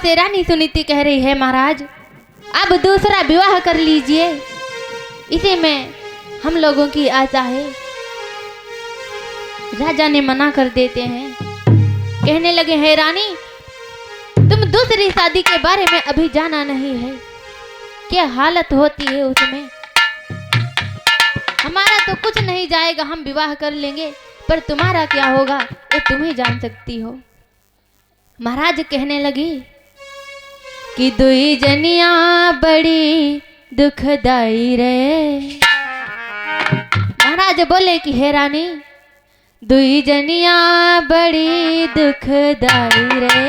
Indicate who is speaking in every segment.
Speaker 1: से रानी सुनीति कह रही है महाराज अब दूसरा विवाह कर लीजिए, इसी में हम लोगों की आशा है। राजा ने मना कर देते हैं, कहने लगे हैं रानी तुम दूसरी शादी के बारे में अभी जाना नहीं है, क्या हालत होती है उसमें। हमारा तो कुछ नहीं जाएगा, हम विवाह कर लेंगे, पर तुम्हारा क्या होगा ये तुम ही जान सकती हो। महाराज कहने लगी कि दुई जनिया बड़ी दुखदाई रे। महाराज बोले कि हे रानी दुई जनिया बड़ी दुखदाई रे,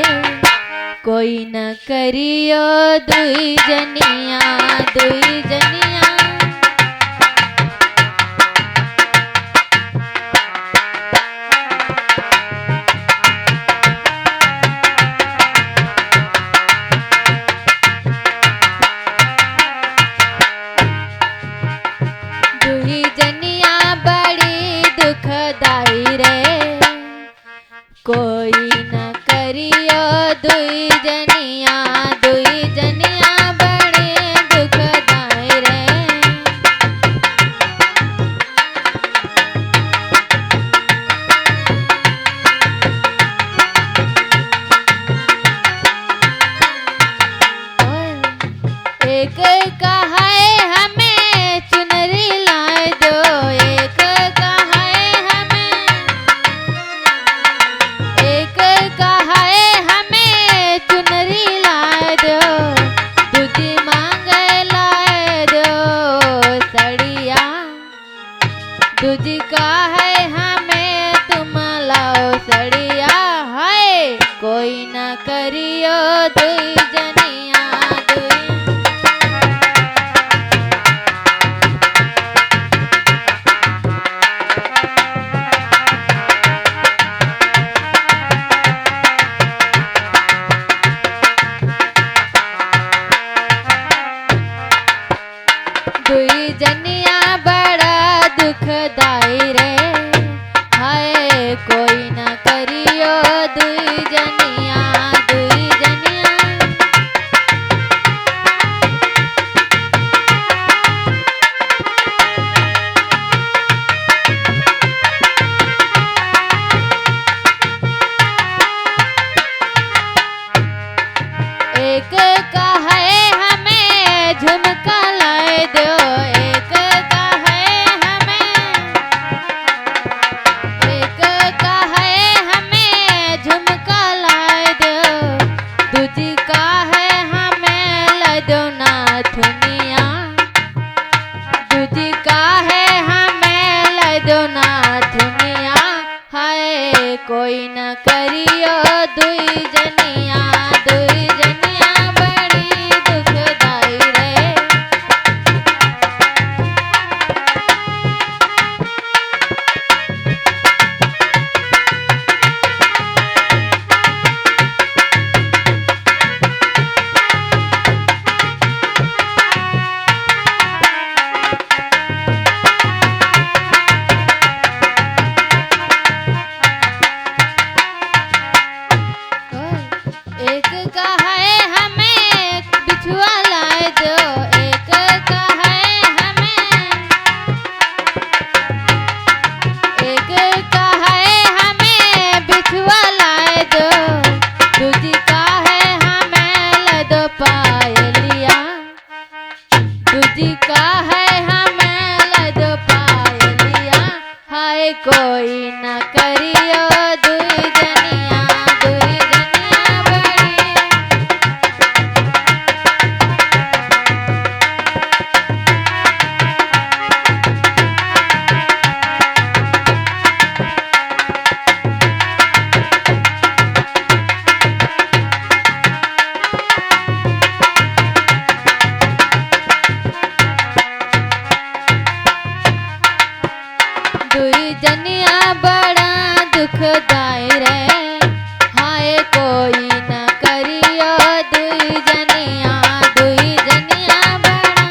Speaker 1: कोई न करियो दुई जनिया दुई जनिया। दुई जनिया बड़ी दुखदाई रे, कोई न करियो दुई जनिया दुई जनिया बड़ी दुखदाई रे। एक का है हमें चुनरी लाए दो, एक का है हमें, एक का है हमें चुनरी लाए दो, दूजी मांगे लाए दो सड़िया, दूजी का है हमें तुम लाओ सड़िया, है कोई न करियो दुई जनिया दुई। दुई जनिया बड़ा दुखदाई रे, हाय कोई न करियो दुई जनिया दुई जनिया। एक का है हमें झुमका लाए दो, एक का है हमें, एक का है हमें झुमका लाए दो, दूजी का है हमें ला दो नाथुनिया, दूजी का है हमें ला दो नाथुनिया, हाय कोई न करियो दुई जनिया दुई जनिया बड़ी दुखदाई रे। एक का है हमें बिछुआ लाए दो, एक का है हमें, एक का है हमें बिछुआ लाए दो, दूजी का है हमें ला दो पायलिया, दूजी का है हमें ला दो पायलिया, हाय कोई न करियो दुई जनिया दुई जनिया बड़ी। दुई जनिया बड़ा दुखदाई रे, हाय कोई न करियो दुई जनिया दुई जनिया बड़ा।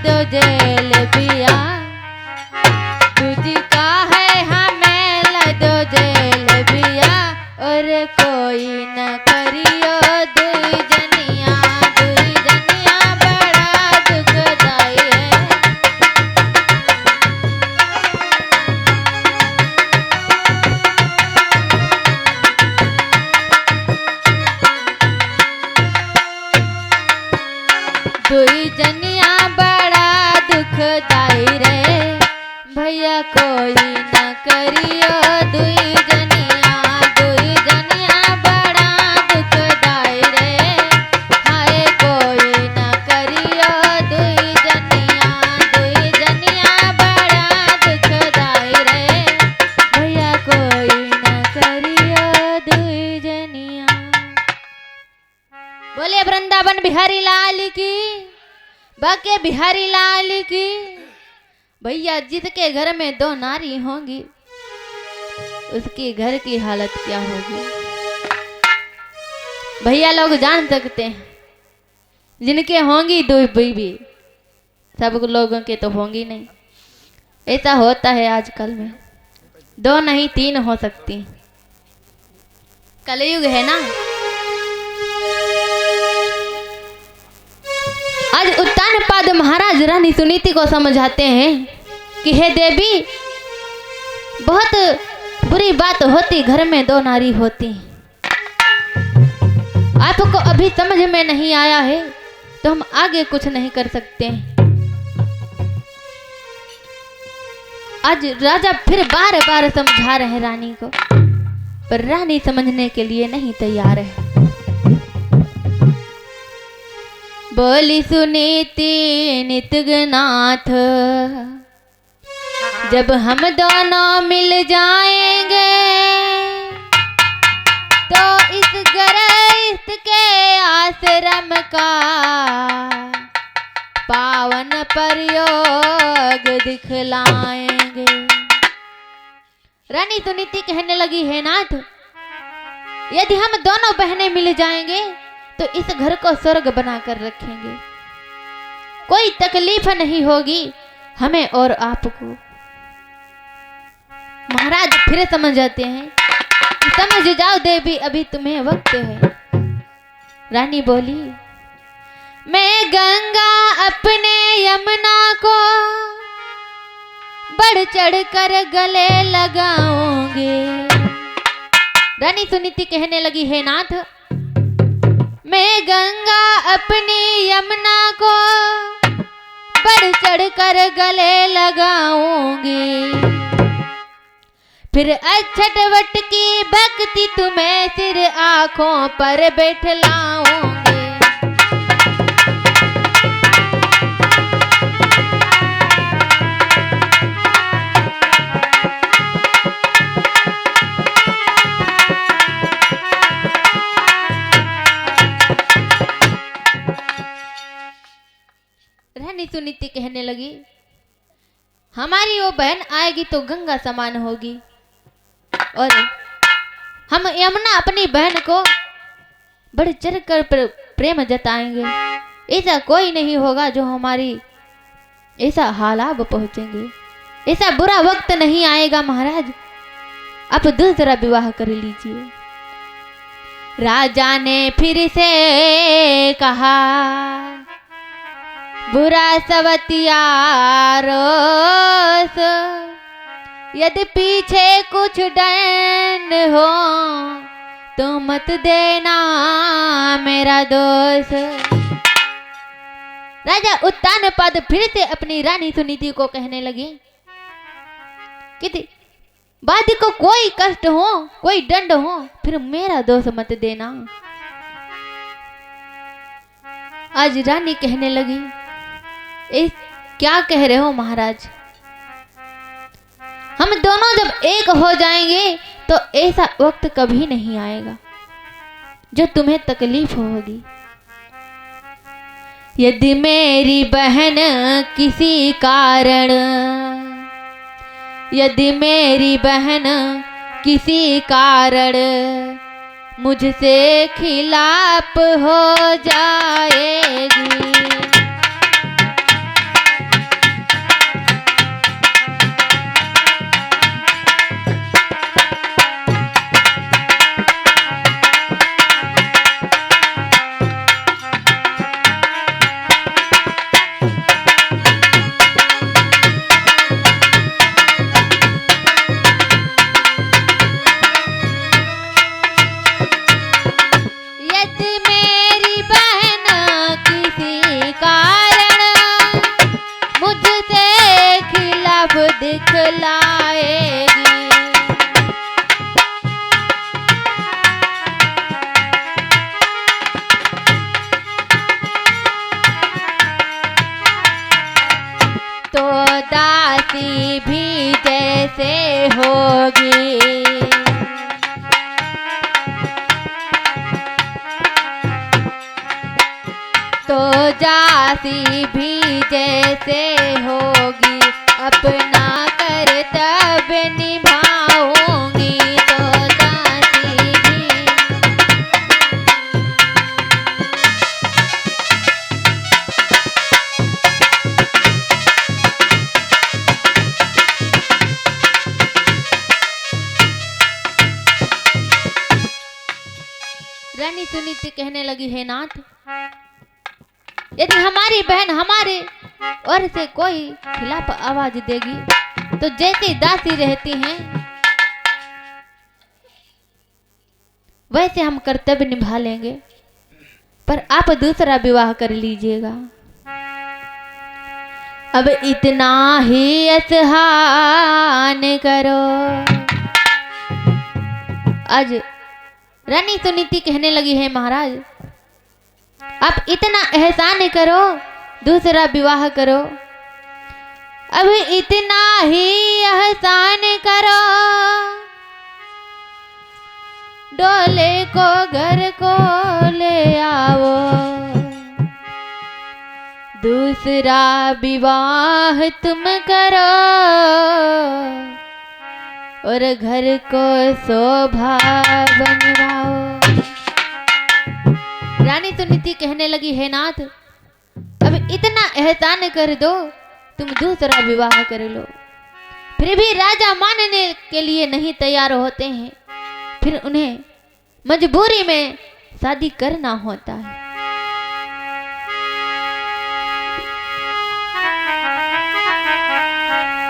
Speaker 1: दो जलेबिया, तुझका है हमें ला दो जलेबिया, और कोई न करियो दुई जनिया बड़ा दुखदाई है। दुई जनिया बड़ा दुखदाई रे, भैया कोई न करियो दुई जनिया बड़ा दुखदाई रे, हाय कोई न करियो दुई जनिया बड़ा दुखदाई रे, भैया कोई न करियो दुई जनिया। बोले वृंदावन बिहारी लाल की, बाके बिहारी लाल की। भैया जिसके घर में दो नारी होंगी उसके घर की हालत क्या होगी, भैया लोग जान सकते हैं। जिनके होंगी दो बीवी, सब लोगों के तो होंगी नहीं। ऐसा होता है आजकल में, दो नहीं तीन हो सकती, कलयुग है ना। आज उत्तानपाद महाराज रानी सुनीति को समझाते हैं कि हे देवी, बहुत बुरी बात होती घर में दो नारी होती। आपको अभी समझ में नहीं आया है तो हम आगे कुछ नहीं कर सकते। आज राजा फिर बार बार समझा रहे हैं रानी को, पर रानी समझने के लिए नहीं तैयार है। बोली सुनीति नितगनाथ, जब हम दोनों मिल जाएंगे तो इस गृहस्थ के आश्रम का पावन प्रयोग दिखलाएंगे। रानी सुनीति कहने लगी, है नाथ, यदि हम दोनों बहनें मिल जाएंगे तो इस घर को स्वर्ग बनाकर रखेंगे, कोई तकलीफ नहीं होगी हमें और आपको। महाराज फिर समझ जाते हैं, समझ जाओ देवी, अभी तुम्हें वक्त है। रानी बोली, मैं गंगा अपने यमुना को बढ़ चढ़ कर गले लगाऊंगी। रानी सुनीति कहने लगी, हे नाथ, मैं गंगा अपनी यमुना को बढ़ चढ़ कर गले लगाऊंगी, फिर अछट वट की भक्ति तुम्हें सिर आंखों पर बैठलाऊंगी। रानी सुनीति कहने लगी, हमारी वो बहन आएगी तो गंगा समान होगी, और हम यमुना अपनी बहन को बढ़ चढ़ कर प्रेम जताएंगे। ऐसा कोई नहीं होगा जो हमारी ऐसा हालात पहुंचेंगे, ऐसा बुरा वक्त नहीं आएगा। महाराज, आप दूसरा विवाह कर लीजिए। राजा ने फिर से कहा, बुरा सवतिया रोस, यदि पीछे कुछ डर हो तो मत देना मेरा दोष। राजा उत्तानपाद फिर से अपनी रानी सुनीति को कहने लगे कि बादी को कोई कष्ट हो, कोई दंड हो, फिर मेरा दोष मत देना। आज रानी कहने लगी, क्या कह रहे हो महाराज, हम दोनों जब एक हो जाएंगे तो ऐसा वक्त कभी नहीं आएगा जो तुम्हें तकलीफ होगी। यदि मेरी बहन किसी कारण, यदि मेरी बहन किसी कारण मुझसे खिलाफ हो जाएगी, तो दासी भी जैसे होगी। तो दासी भी जैसे होगी, अपना कर्तव्य निभाऊंगी। तो दासी भी रानी सुनीति कहने लगी, हे नाथ, यदि हमारी बहन हमारे और से कोई खिलाफ आवाज देगी तो जैसे दासी रहती हैं वैसे हम कर्तव्य निभा लेंगे, पर आप दूसरा विवाह कर लीजिएगा। अब इतना ही एहसान करो। आज रानी सुनीति कहने लगी, है महाराज, आप इतना एहसान करो, दूसरा विवाह करो। अब इतना ही एहसान करो, डोले को घर को ले आओ। दूसरा विवाह तुम करो और घर को शोभा बनवाओ। रानी सुनीति कहने लगी, हे नाथ, अब इतना एहसान कर दो, तुम दूसरा विवाह कर लो। फिर भी राजा मानने के लिए नहीं तैयार होते हैं, फिर उन्हें मजबूरी में शादी करना होता है।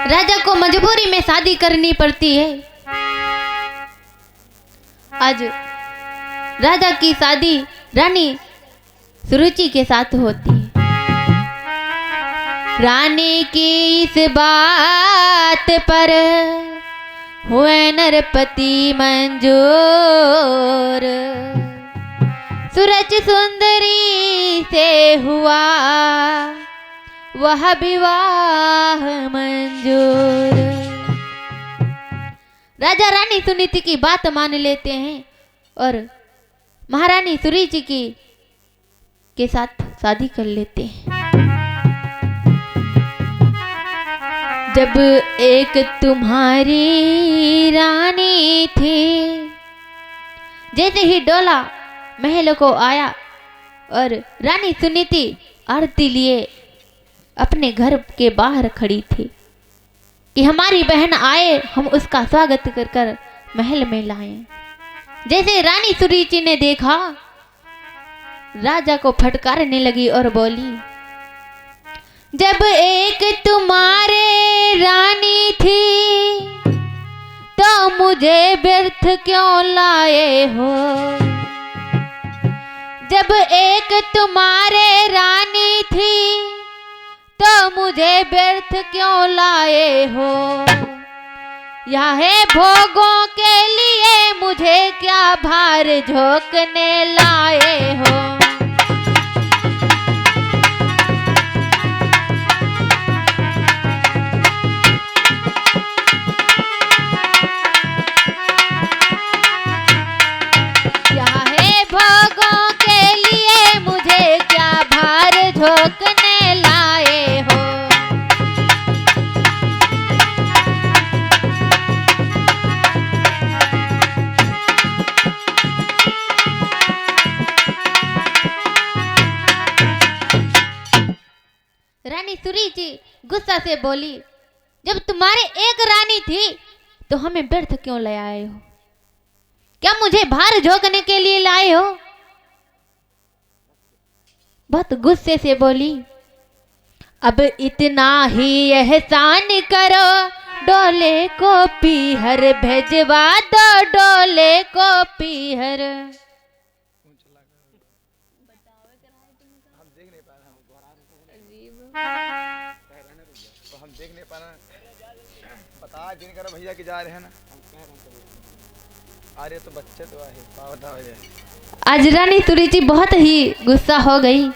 Speaker 1: राजा को मजबूरी में शादी करनी पड़ती है। आज राजा की शादी रानी सुरुचि के साथ होती है। रानी की इस बात पर हुए नरपति मंजूर, सूरज सुंदरी से हुआ वह विवाह मंजूर। राजा रानी सुनीति की बात मान लेते हैं और महारानी सुरुचि की के साथ शादी कर लेते हैं। जब एक तुम्हारी रानी थी, जैसे ही डोला महल को आया और रानी सुनीति आरती लिए अपने घर के बाहर खड़ी थी कि हमारी बहन आए, हम उसका स्वागत कर कर महल में लाएं। जैसे रानी सुरुचि ने देखा, राजा को फटकारने लगी और बोली, जब एक तुम्हारे रानी थी तो मुझे व्यर्थ क्यों लाए हो। जब एक तुम्हारे रानी थी तो मुझे व्यर्थ क्यों लाए हो। यह है भोगों के लिए मुझे क्या भार झोंकने लाए हो। यह है भोगों के लिए मुझे क्या भार झोंकने लाए हो। रानी सुरुचि गुस्सा से बोली, जब तुम्हारे एक रानी थी तो हमें व्यर्थ क्यों ले आए हो। क्या मुझे भार झोंकने के लिए लाए हो। बहुत गुस्से से बोली, अब इतना ही एहसान करो, डोले को पीहर भेजवा दो, डोले को पीहर।
Speaker 2: हम देख नहीं पा रहे, बता जिन करो भैया कि जा रहे हैं ना, आ रहे तो बच्चे तो आए पावता हो जाए।
Speaker 1: आज रानी सुरुचि बहुत ही गुस्सा हो गई।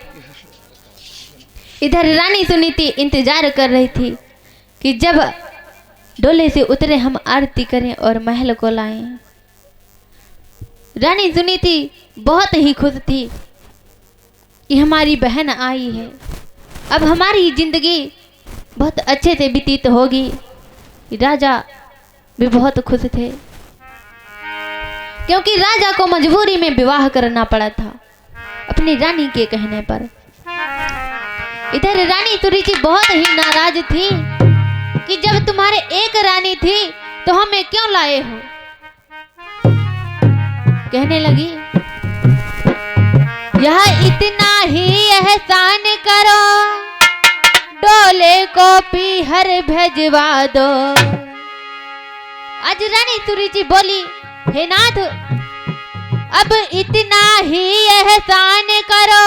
Speaker 1: इधर रानी सुनीति इंतजार कर रही थी कि जब डोले से उतरे हम आरती करें और महल को लाएं। रानी सुनीति बहुत ही खुश थी कि हमारी बहन आई है, अब हमारी जिंदगी बहुत अच्छे से व्यतीत होगी। राजा भी बहुत खुश थे क्योंकि राजा को मजबूरी में विवाह करना पड़ा था अपनी रानी के कहने पर। इधर रानी सुनीति बहुत ही नाराज थी कि जब तुम्हारे एक रानी थी तो हमें क्यों लाए हो। कहने लगी, यह इतना ही एहसान करो, डोले को पीहर भेजवा दो। आज रानी सुनीति बोली, हे नाथ, अब इतना ही एहसान करो,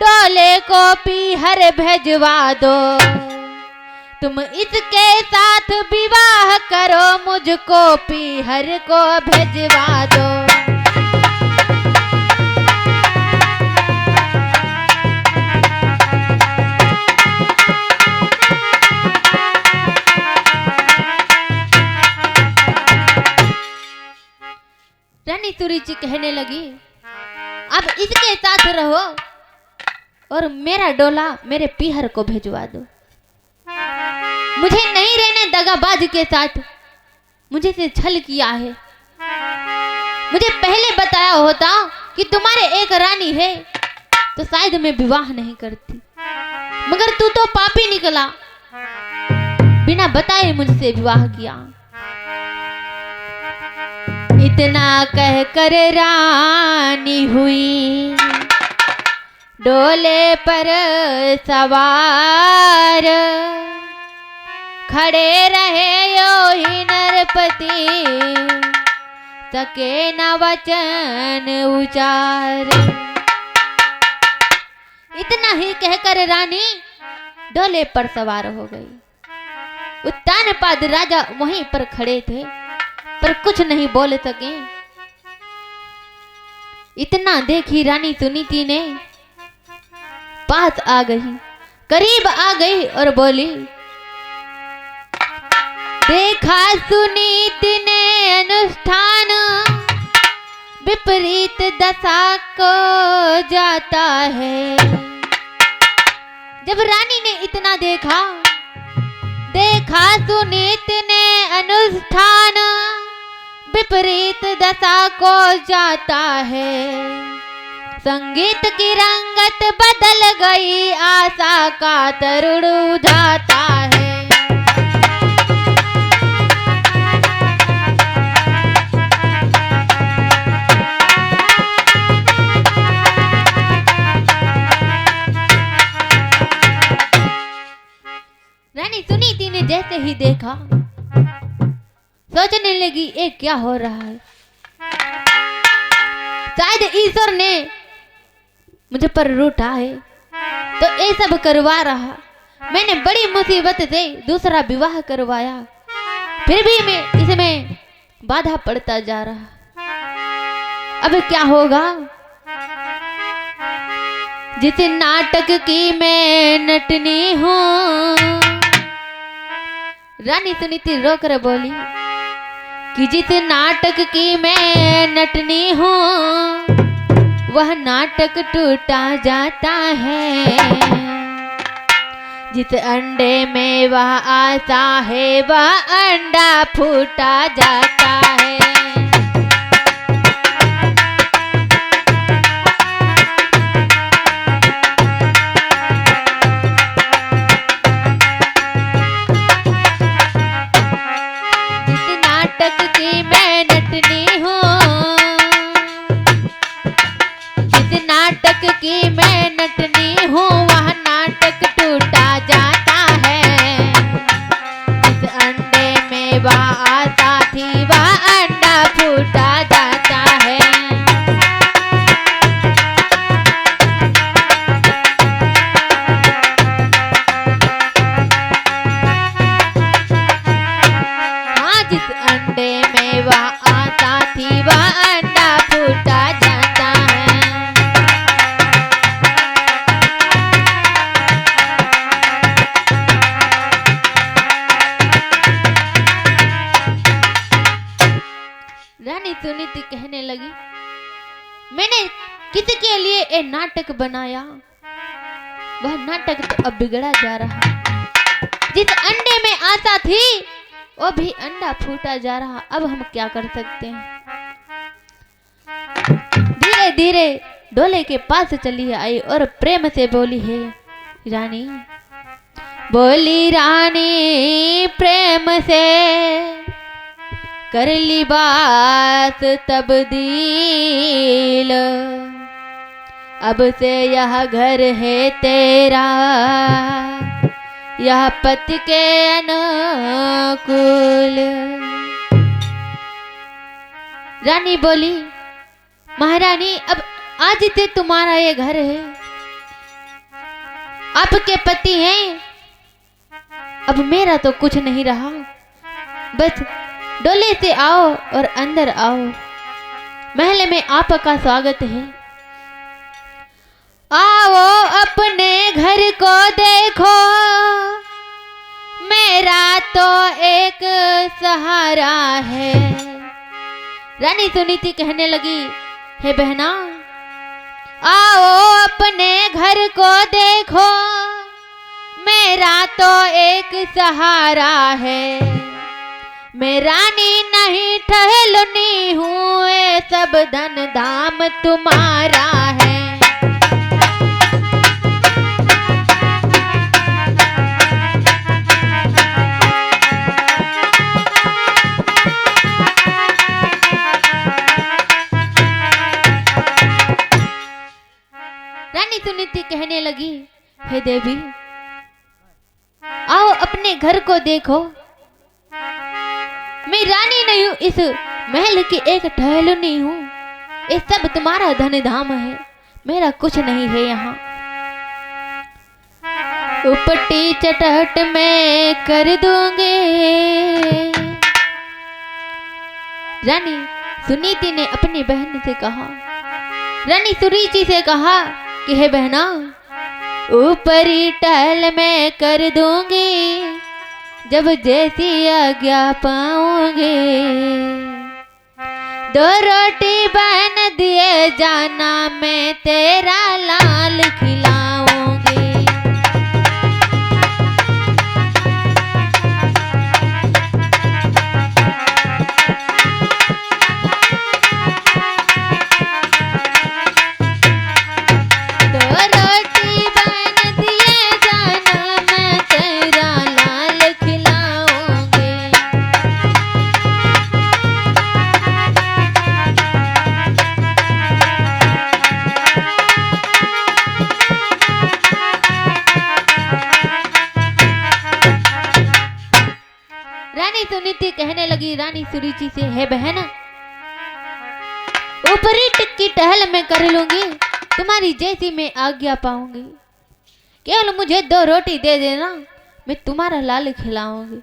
Speaker 1: डोले को पीहर भेजवा दो। तुम इसके साथ विवाह करो, मुझको पीहर को भेजवा दो। रानी सुनीति कहने लगी, अब इसके साथ रहो और मेरा डोला मेरे पीहर को भेजवा दो। मुझे नहीं रहने दगाबाज के साथ, मुझे से छल किया है। मुझे पहले बताया होता कि तुम्हारे एक रानी है तो शायद मैं विवाह नहीं करती, मगर तू तो पापी निकला, बिना बताए मुझसे विवाह किया। इतना कहकर रानी हुई डोले पर सवार, खड़े रहे यो ही नरपति, सके न वचन उचार। इतना ही कहकर रानी डोले पर सवार हो गई। उत्तानपाद राजा वहीं पर खड़े थे पर कुछ नहीं बोल सके। इतना देखी रानी सुनीति ने पास आ गई, करीब आ गई और बोली, देखा सुनीति ने अनुष्ठान, विपरीत दशा को जाता है। जब रानी ने इतना देखा सुनीति ने अनुष्ठान, विपरीत दशा को जाता है। संगीत की रंगत बदल गई, आशा का तरुण उजाता है। रानी सुनीति ने जैसे ही देखा सोचने लगी, ये क्या हो रहा है। शायद ईश्वर ने मुझे पर रूठा है तो ये सब करवा रहा। मैंने बड़ी मुसीबत से दूसरा विवाह करवाया, फिर भी मैं इसमें बाधा पड़ता जा रहा। अब क्या होगा। जिस नाटक की मैं नटनी हूँ, रानी सुनीति रोकर बोली कि जिस नाटक की मैं नटनी हूँ, वह नाटक टूटा जाता है। जिस अंडे में वह आशा है, वह अंडा फूटा जाता है। नाटक की मैं नटनी हूँ, वह नाटक टूटा जाता है। जिस अंडे में वह आशा थी, वह अंडा सुनीति कहने लगी, मैंने किसके लिए ये नाटक बनाया, वह नाटक तो अब बिगड़ा जा रहा। जिस अंडे में आशा थी वो भी अंडा फूटा जा रहा। अब हम क्या कर सकते हैं। धीरे धीरे डोले के पास चली आई और प्रेम से बोली, है रानी, बोली रानी प्रेम से कर ली बात तब्दील, अब से यह घर है तेरा, यह पति के अनुकूल। रानी बोली, महारानी अब आज से तुम्हारा ये घर है, आपके पति हैं, अब मेरा तो कुछ नहीं रहा। बस डोले से आओ और अंदर आओ, महल में आपका स्वागत है। आओ अपने घर को देखो, मेरा तो एक सहारा है। रानी सुनीति कहने लगी, हे बहना, आओ अपने घर को देखो, मेरा तो एक सहारा है। मैं रानी नहीं ठहलनी हूँ, ये सब धन धाम तुम्हारा है। रानी सुनीति कहने लगी, हे देवी, आओ अपने घर को देखो, मैं रानी नहीं हूँ, इस महल की एक टहलुनी हूँ, ये सब तुम्हारा धन धाम है, मेरा कुछ नहीं है यहाँ। उपटी चटहट में कर दूंगी। रानी सुनीति ने अपनी बहन से कहा, रानी सुरुचि से कहा कि हे बहना, ऊपरी टहल में कर दूंगी, जब जैसी आज्ञा पाऊंगी। 2 रोटी बन दिए जाना, मैं तेरा लाल खिलाऊंगी। सुनीति कहने लगी रानी सुरुचि से, हे बहन, ऊपरी टिक्की टहल में कर लूंगी, तुम्हारी जैसी मैं आज्ञा पाऊंगी। केवल मुझे 2 रोटी दे देना, मैं तुम्हारा लाल खिलाऊंगी।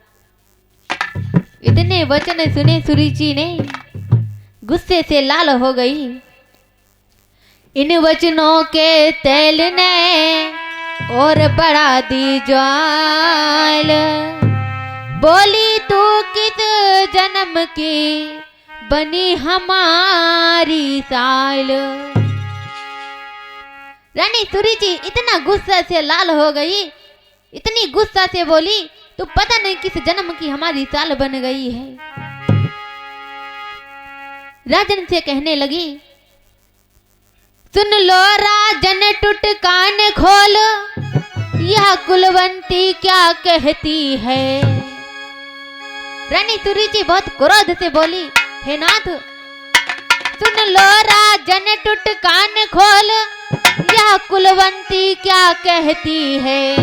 Speaker 1: इतने वचन सुने सुरुचि ने गुस्से से लाल हो गई। इन वचनों के तेल ने और बढ़ा दी ज्वाल। बोली, तू किस जन्म की बनी हमारी साल। रानी सुरुचि इतना गुस्सा से लाल हो गई, इतनी गुस्सा से बोली, तू पता नहीं किस जन्म की हमारी साल बन गई है। राजन से कहने लगी, सुन लो राजन टूट कान खोल, यह कुलवंती क्या कहती है। रानी सुरुचि बहुत क्रोध से बोली, हे नाथ, सुन लो राजन टूट कान खोल, यह कुलवंती क्या कहती है।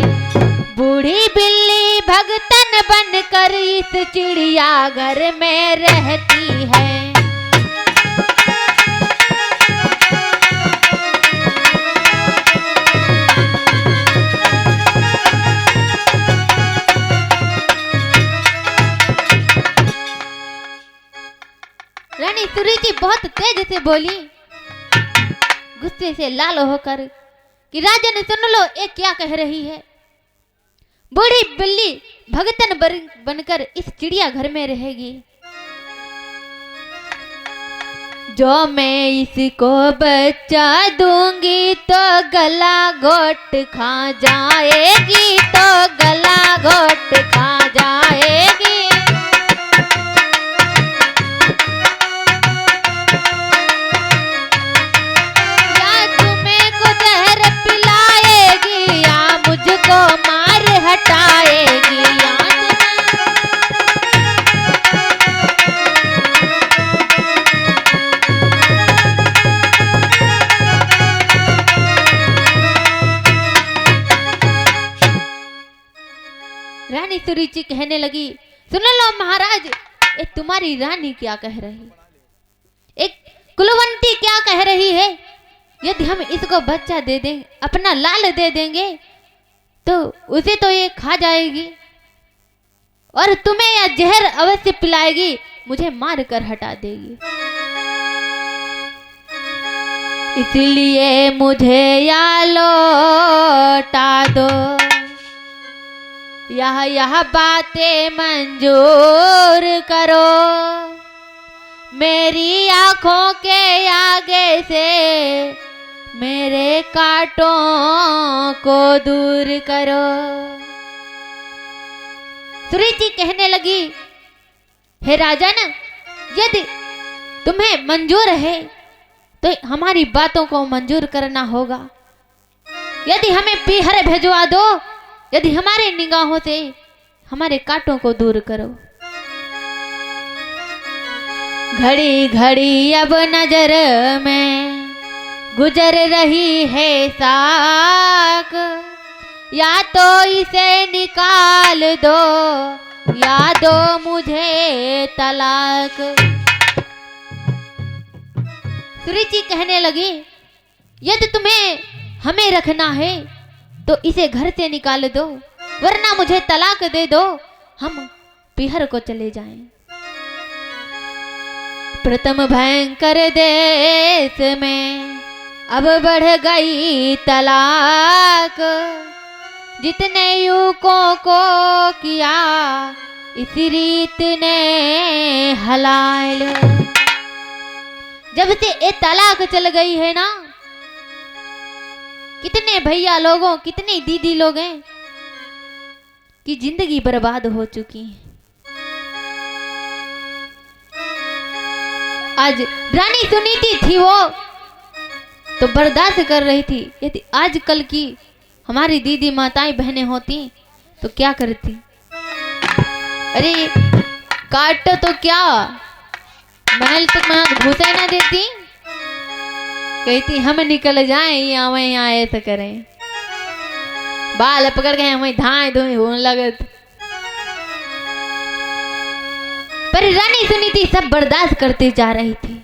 Speaker 1: बूढ़ी बिल्ली भगतन बनकर इस चिड़िया घर में रहती है। रानी सुरुचि बहुत तेज से बोली, गुस्से से लाल होकर, कि राजन सुन लो, ये क्या कह रही है। बूढ़ी बिल्ली भगतन बनकर इस चिड़िया घर में रहेगी। जो मैं इसको बच्चा दूंगी तो गला घोट खा जाएगी, तो गला घोट खा जाएगी। या तुम्हें को जहर पिलाएगी या मुझको मार हटाएगी। या रानी सुरुचि कहने लगी, सुन लो महाराज, ये तुम्हारी रानी क्या कह रही, एक कुलवंती क्या कह रही है। यदि हम इसको बच्चा दे दें, अपना लाल दे देंगे तो उसे तो ये खा जाएगी और तुम्हें यह जहर अवश्य पिलाएगी, मुझे मार कर हटा देगी। इसलिए मुझे या लौटा दो, यह बातें मंजूर करो, मेरी आंखों के आगे से मेरे कांटों को दूर करो। सुरुचि कहने लगी, हे राजन, यदि तुम्हें मंजूर है तो हमारी बातों को मंजूर करना होगा। यदि हमें पीहर भेजवा दो, यदि हमारे निगाहों से हमारे कांटों को दूर करो। घड़ी घड़ी अब नजर में गुजर रही है साक, या तो इसे निकाल दो या दो मुझे तलाक। सुरुचि कहने लगी, यदि तुम्हें हमें रखना है तो इसे घर से निकाल दो, वरना मुझे तलाक दे दो, हम पीहर को चले जाएं। प्रथम भयंकर देश में अब बढ़ गई तलाक, जितने युवकों को किया इसी रीत ने हलाल। जब से ये तलाक चल गई है ना, कितने भैया लोगों, कितनी दीदी लोग हैं कि जिंदगी बर्बाद हो चुकी है। आज रानी सुनीति थी, वो तो बर्दाश्त कर रही थी। यदि आजकल की हमारी दीदी माताएं बहनें होती तो क्या करती। अरे काटो तो क्या, महल तक मैं घुसे ना देती, कहती हम निकल जाएं या वहीं यहाँ ऐसा करें, बाल पकड़ के वहीं धाए धुई होने लगत। पर रानी सुनीति सब बर्दाश्त करती जा रही थी।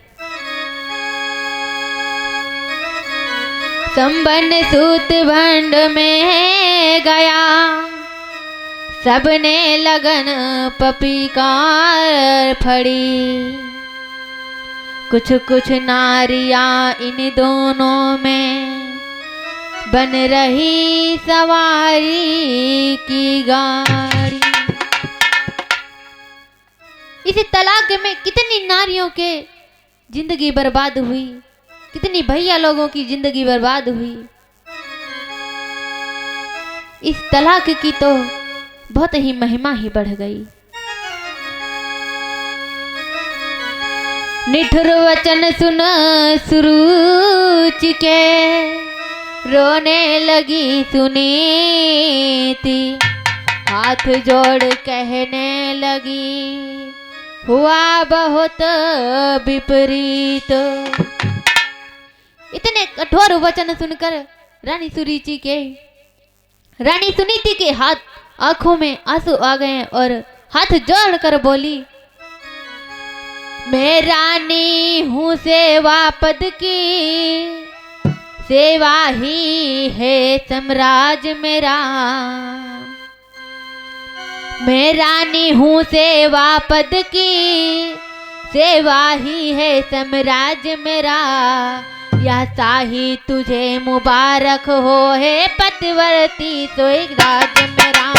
Speaker 1: संबन सूत भंड में गया, सबने लगन पपीकार फड़ी, कुछ कुछ नारियां इन दोनों में बन रही सवारी की गाड़ी। इस तलाक में कितनी नारियों के जिंदगी बर्बाद हुई, कितनी भैया लोगों की जिंदगी बर्बाद हुई। इस तलाक की तो बहुत ही महिमा ही बढ़ गई। निठुर वचन सुन सुरुचि के, रोने लगी सुनीति, हाथ जोड़ कहने लगी, हुआ बहुत विपरीत। इतने कठोर वचन सुनकर रानी सुनीति के हाथ आंखों में आंसू आ गए और हाथ जोड़कर बोली, मैं रानी हूँ सेवा पद की, सेवा ही है साम्राज्य मेरा। मैं रानी हूँ सेवा पद की, सेवा ही है साम्राज्य मेरा। या शाही तुझे मुबारक हो है पतिवर्ती स्वर्गराज मेरा।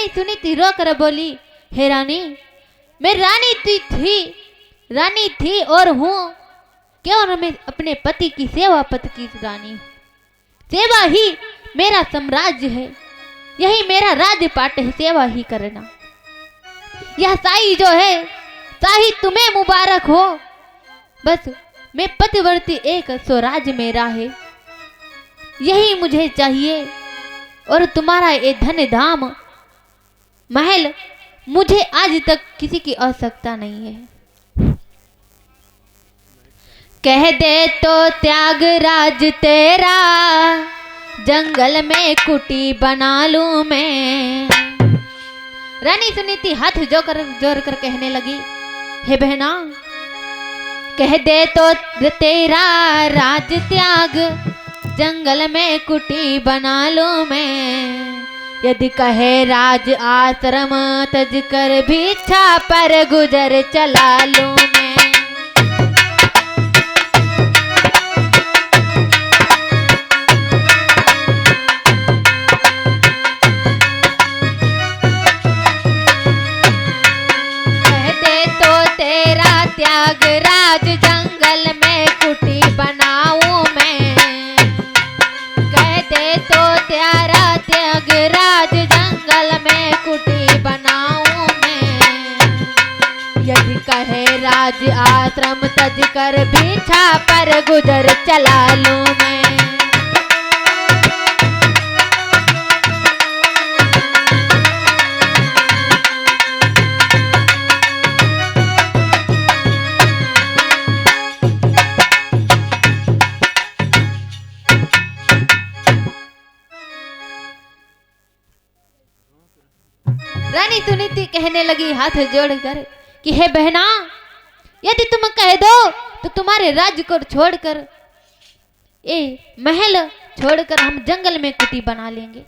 Speaker 1: रानी सुनीति रो कर बोली, हे रानी, मैं रानी थी और हूँ, क्यों मैं अपने पति की सेवा पति की रानी हूँ। सेवा ही मेरा साम्राज्य है, यही मेरा राजपाट है, सेवा ही करना। यह साई जो है, साई तुम्हें मुबारक हो। बस मैं पतिवर्ती एक स्वराज मेरा है, यही मुझे चाहिए। और तुम्हारा ये धन धाम महल मुझे आज तक किसी की आवश्यकता नहीं है। कह दे तो त्याग राज तेरा, जंगल में कुटी बना लूं मैं। रानी सुनीति हाथ जोड़ कर कहने लगी, हे बहना, कह दे तो तेरा राज त्याग, जंगल में कुटी बना लूं मैं। यदि कहे राज आश्रम तज कर भिक्षा पर गुजर चला लूं मैं। कह दे तो तेरा त्याग राज, जंगल में कुटी बनाऊं मैं। कह दे तो तेरा त्याग राज, जंगल में कुटी बनाऊं मैं। यदि कहे राज आश्रम तज कर भिक्षा पर गुजर चला लूं मैं। रानी सुनीति कहने लगी हाथ जोड़कर कि हे बहना, यदि तुम कह दो तो तुम्हारे राज्य को छोड़कर, ये महल छोड़कर हम जंगल में कुटी बना लेंगे।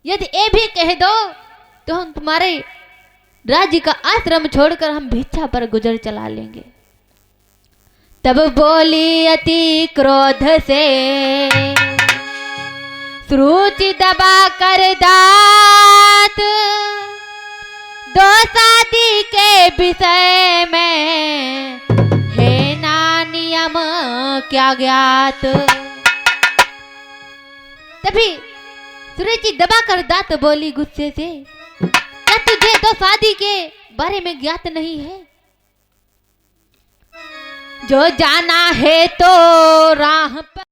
Speaker 1: यदि ये भी कह दो तो हम तुम्हारे राज्य का आश्रम छोड़कर हम भिक्षा पर गुजर चला लेंगे। तब बोली अति क्रोध से सुरुचि दबा कर दात, दो शादी के विषय में है ना नियम क्या ज्ञात। तभी सुरुचि दबा कर दात बोली गुस्से से, क्या तुझे दो शादी के बारे में ज्ञात नहीं है? जो जाना है तो राह